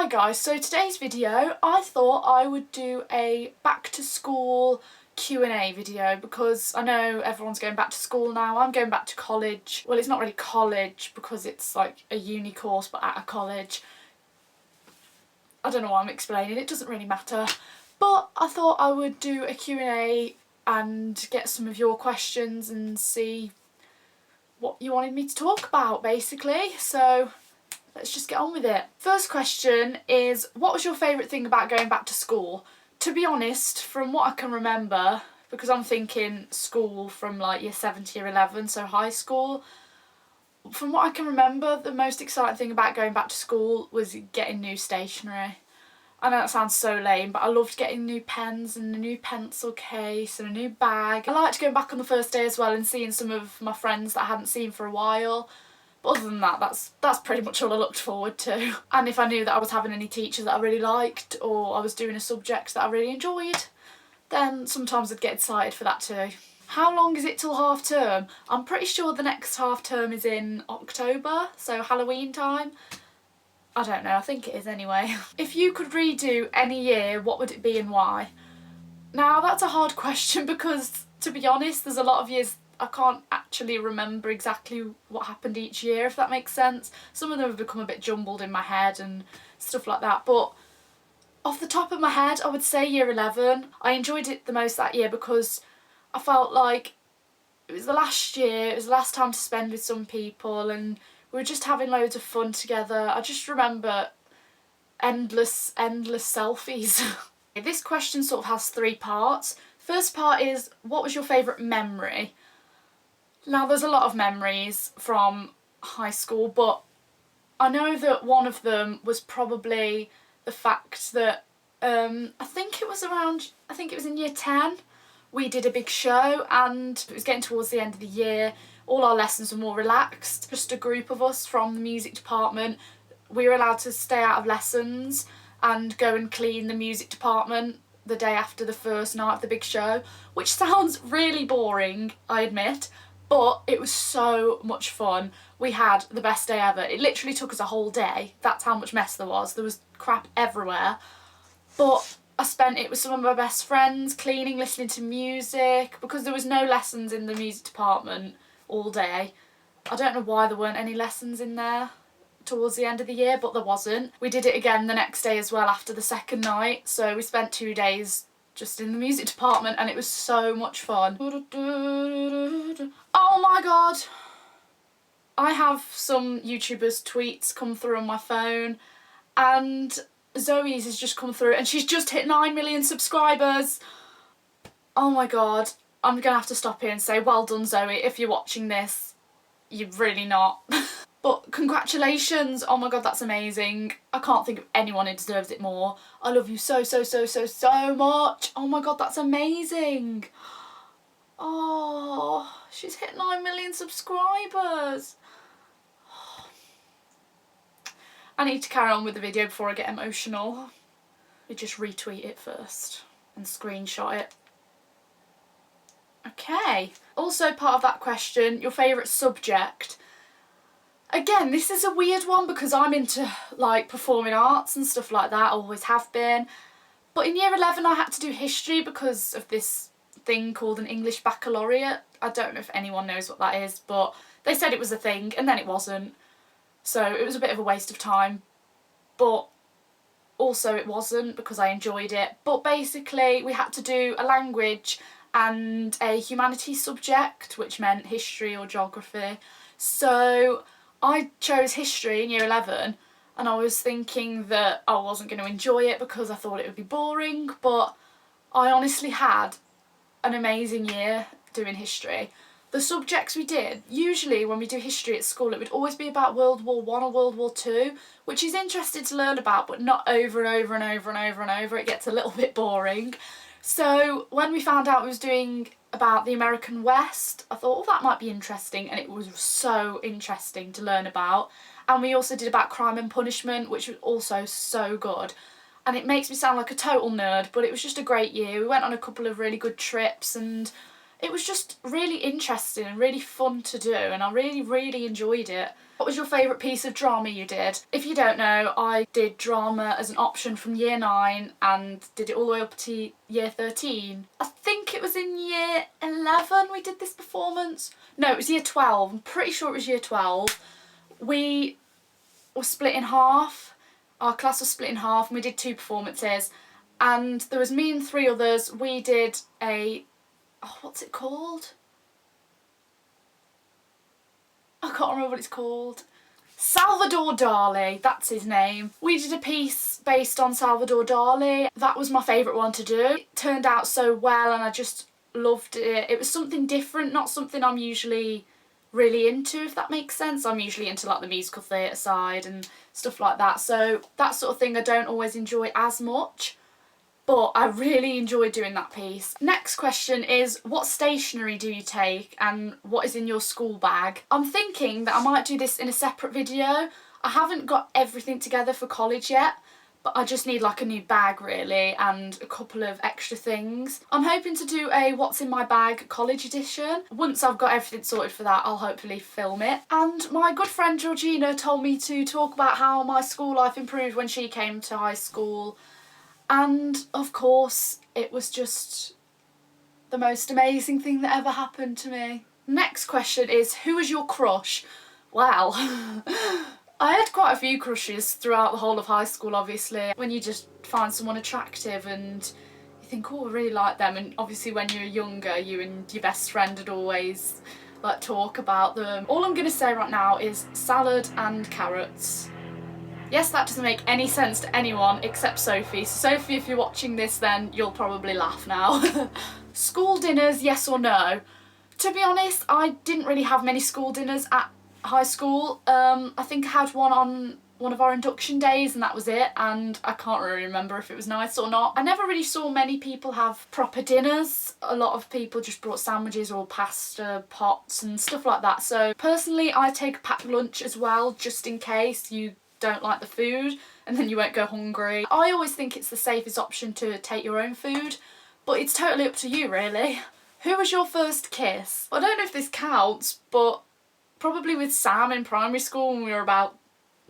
Hi guys, so today's video I thought I would do a back to school Q&A video because I know everyone's going back to school now. I'm going back to college. Well, it's not really college because it's like a uni course but at a college. I don't know what I'm explaining, it doesn't really matter. But I thought I would do a Q&A and get some of your questions and see what you wanted me to talk about basically. So let's just get on with it. First question is, what was your favourite thing about going back to school? To be honest, from what I can remember, because I'm thinking school from like year 7 to year 11, so high school, from what I can remember, the most exciting thing about going back to school was getting new stationery. I know that sounds so lame, but I loved getting new pens and a new pencil case and a new bag. I liked going back on the first day as well and seeing some of my friends that I hadn't seen for a while. But other than that, that's pretty much all I looked forward to. And if I knew that I was having any teachers that I really liked or I was doing a subject that I really enjoyed, then sometimes I'd get excited for that too. How long is it till half term? I'm pretty sure the next half term is in October, so Halloween time. I don't know, I think it is anyway. If you could redo any year, what would it be and why? Now that's a hard question because, to be honest, there's a lot of years I can't actually remember exactly what happened each year, if that makes sense. Some of them have become a bit jumbled in my head and stuff like that, but off the top of my head I would say year 11. I enjoyed it the most that year because I felt like it was the last year, it was the last time to spend with some people and we were just having loads of fun together. I just remember endless selfies. This question sort of has 3 parts. First part is, what was your favourite memory? Now there's a lot of memories from high school, but I know that one of them was probably the fact that I think it was in year 10, we did a big show and it was getting towards the end of the year. All our lessons were more relaxed, just a group of us from the music department. We were allowed to stay out of lessons and go and clean the music department the day after the first night of the big show, which sounds really boring, I admit. But it was so much fun. We had the best day ever. It literally took us a whole day. That's how much mess there was. There was crap everywhere. But I spent it with some of my best friends, cleaning, listening to music, because there was no lessons in the music department all day. I don't know why there weren't any lessons in there towards the end of the year, but there wasn't. We did it again the next day as well after the second night. So we spent 2 days just in the music department and it was so much fun. Oh my god! I have some YouTubers' tweets come through on my phone and Zoe's has just come through and she's just hit 9 million subscribers. Oh my god, I'm gonna have to stop here and say well done Zoe, if you're watching this, you're really not. But congratulations, oh my god, that's amazing. I can't think of anyone who deserves it more. I love you so much. Oh my god, that's amazing. Oh, she's hit 9 million subscribers. I need to carry on with the video before I get emotional. You just retweet it first and screenshot it. Okay. Also part of that question, your favourite subject. Again, this is a weird one because I'm into like performing arts and stuff like that, always have been. But in year 11 I had to do history because of this thing called an English baccalaureate. I don't know if anyone knows what that is, but they said it was a thing and then it wasn't. So it was a bit of a waste of time, but also it wasn't because I enjoyed it. But basically we had to do a language and a humanities subject, which meant history or geography. So I chose history in year 11 and I was thinking that I wasn't going to enjoy it because I thought it would be boring, but I honestly had an amazing year doing history. The subjects we did, usually when we do history at school, it would always be about World War I or World War II, which is interesting to learn about, but not over and over and over and over and over. It gets a little bit boring. So when we found out we was doing about the American West, I thought, oh, that might be interesting, and it was so interesting to learn about. And we also did about crime and punishment, which was also so good. And it makes me sound like a total nerd, but it was just a great year. We went on a couple of really good trips and It was just really interesting and really fun to do, and I really enjoyed it. What was your favourite piece of drama you did? If you don't know, I did drama as an option from year 9 and did it all the way up to year 13. I think it was in year 11 we did this performance. No, it was year 12. I'm pretty sure it was year 12. We were split in half. Our class was split in half and we did 2 performances. And there was me and 3 others. We did a... oh, what's it called? I can't remember what it's called. Salvador Dali, that's his name. We did a piece based on Salvador Dali. That was my favourite one to do. It turned out so well and I just loved it. It was something different, not something I'm usually really into, if that makes sense. I'm usually into like the musical theatre side and stuff like that, so that sort of thing I don't always enjoy as much. But I really enjoyed doing that piece. Next question is, what stationery do you take and what is in your school bag? I'm thinking that I might do this in a separate video. I haven't got everything together for college yet, but I just need like a new bag really and a couple of extra things. I'm hoping to do a what's in my bag college edition. Once I've got everything sorted for that, I'll hopefully film it. And my good friend Georgina told me to talk about how my school life improved when she came to high school. And of course, it was just the most amazing thing that ever happened to me. Next question is, who was your crush? Well, I had quite a few crushes throughout the whole of high school, obviously. When you just find someone attractive and you think, oh, I really like them. And obviously when you're younger, you and your best friend would always like talk about them. All I'm going to say right now is salad and carrots. Yes, that doesn't make any sense to anyone except Sophie. So Sophie, if you're watching this, then you'll probably laugh now. School dinners, yes or no? To be honest, I didn't really have many school dinners at high school. I think I had one on one of our induction days and that was it, and I can't really remember if it was nice or not. I never really saw many people have proper dinners. A lot of people just brought sandwiches or pasta pots and stuff like that. So personally, I take a packed lunch as well, just in case you don't like the food and then you won't go hungry. I always think it's the safest option to take your own food, but it's totally up to you really. Who was your first kiss? I don't know if this counts, but probably with Sam in primary school when we were about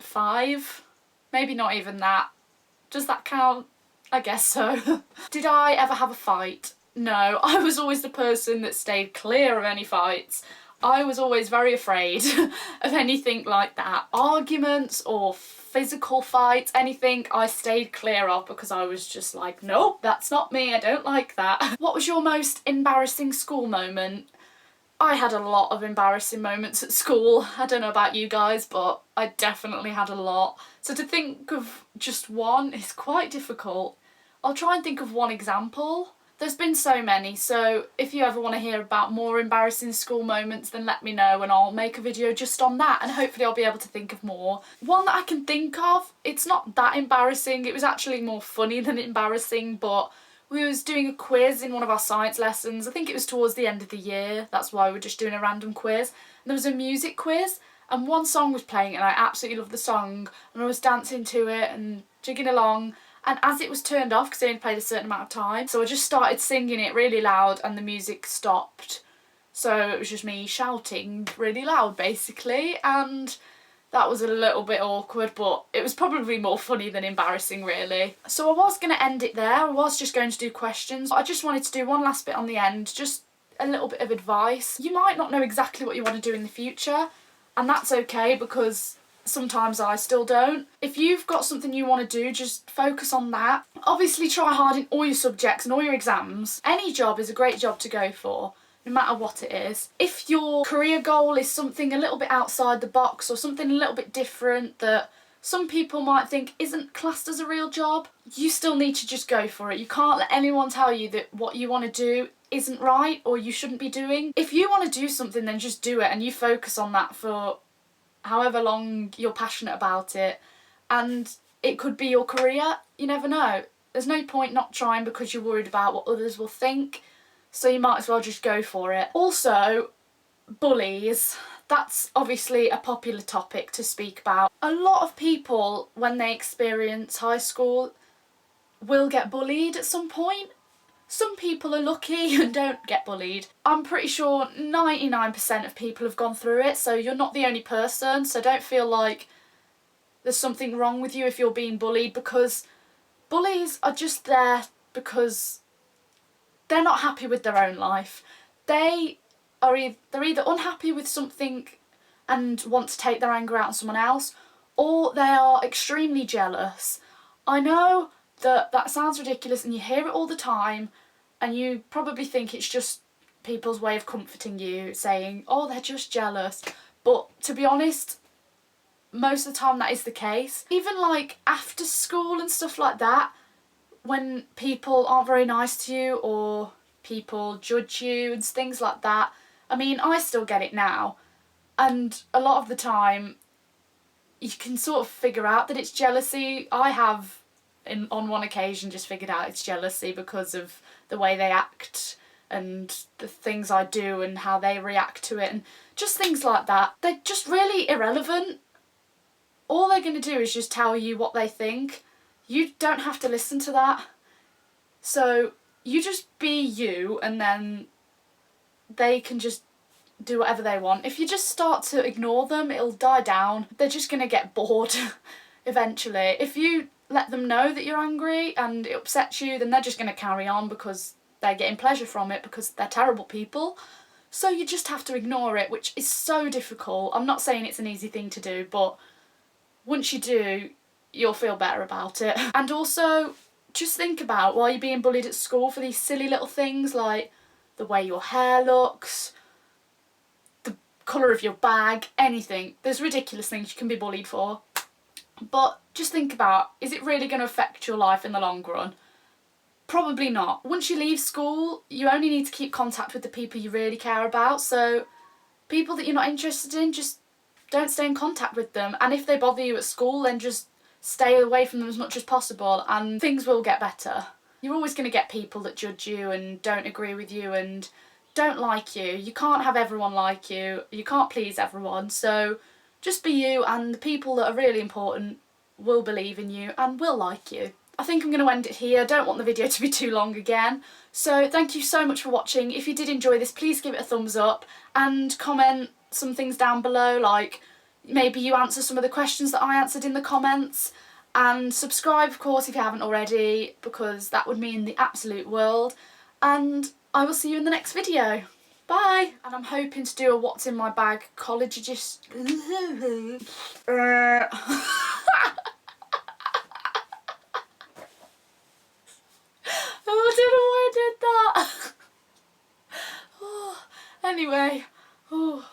5. Maybe not even that. Does that count? I guess so. Did I ever have a fight? No, I was always the person that stayed clear of any fights. I was always very afraid of anything like that. Arguments or physical fights, anything, I stayed clear of because I was just like, nope, that's not me, I don't like that. What was your most embarrassing school moment? I had a lot of embarrassing moments at school. I don't know about you guys, but I definitely had a lot. So to think of just one is quite difficult. I'll try and think of one example. There's been so many, so if you ever want to hear about more embarrassing school moments, then let me know and I'll make a video just on that, and hopefully I'll be able to think of more. One that I can think of, it's not that embarrassing, it was actually more funny than embarrassing, but we was doing a quiz in one of our science lessons. I think it was towards the end of the year, that's why we were just doing a random quiz. And there was a music quiz and one song was playing and I absolutely loved the song and I was dancing to it and jigging along. And as it was turned off, because they only played a certain amount of time, so I just started singing it really loud and the music stopped. So it was just me shouting really loud basically, and that was a little bit awkward, but it was probably more funny than embarrassing really. So I was going to end it there, I was just going to do questions. I just wanted to do one last bit on the end, just a little bit of advice. You might not know exactly what you want to do in the future, and that's okay because sometimes I still don't. If you've got something you want to do, just focus on that. Obviously try hard in all your subjects and all your exams. Any job is a great job to go for, no matter what it is. If your career goal is something a little bit outside the box or something a little bit different that some people might think isn't classed as a real job, you still need to just go for it. You can't let anyone tell you that what you want to do isn't right or you shouldn't be doing. If you want to do something, then just do it and you focus on that for however long you're passionate about it, and it could be your career, you never know. There's no point not trying because you're worried about what others will think, so you might as well just go for it. Also, bullies. That's obviously a popular topic to speak about. A lot of people, when they experience high school, will get bullied at some point. some people are lucky and don't get bullied. I'm pretty sure 99% of people have gone through it, so you're not the only person, so don't feel like there's something wrong with you if you're being bullied, because bullies are just there because they're not happy with their own life. They're either unhappy with something and want to take their anger out on someone else, or they are extremely jealous. I know that sounds ridiculous and you hear it all the time, and you probably think it's just people's way of comforting you, saying, oh, they're just jealous. But to be honest, most of the time that is the case. Even like after school and stuff like that, when people aren't very nice to you or people judge you and things like that, I mean, I still get it now, and a lot of the time you can sort of figure out that it's jealousy. I have on one occasion just figured out it's jealousy because of the way they act and the things I do and how they react to it and just things like that. They're just really irrelevant. All they're going to do is just tell you what they think. You don't have to listen to that. So you just be you, and then they can just do whatever they want. If you just start to ignore them, it'll die down. They're just going to get bored eventually. If you let them know that you're angry and it upsets you, then they're just going to carry on because they're getting pleasure from it, because they're terrible people. So you just have to ignore it, which is so difficult. I'm not saying it's an easy thing to do, but once you do, you'll feel better about it. And also, just think about why you're being bullied at school for these silly little things like the way your hair looks, the colour of your bag, anything. There's ridiculous things you can be bullied for. But just think about, is it really going to affect your life in the long run? Probably not. Once you leave school, you only need to keep contact with the people you really care about. So people that you're not interested in, just don't stay in contact with them. And if they bother you at school, then just stay away from them as much as possible and things will get better. You're always going to get people that judge you and don't agree with you and don't like you. You can't have everyone like you. You can't please everyone. So just be you, and the people that are really important will believe in you and will like you. I think I'm going to end it here. I don't want the video to be too long again. So thank you so much for watching. If you did enjoy this, please give it a thumbs up and comment some things down below, like maybe you answer some of the questions that I answered in the comments, and subscribe of course if you haven't already, because that would mean the absolute world. And I will see you in the next video. Bye! And I'm hoping to do a what's in my bag college just I don't know why I did that. Oh, anyway. Oh.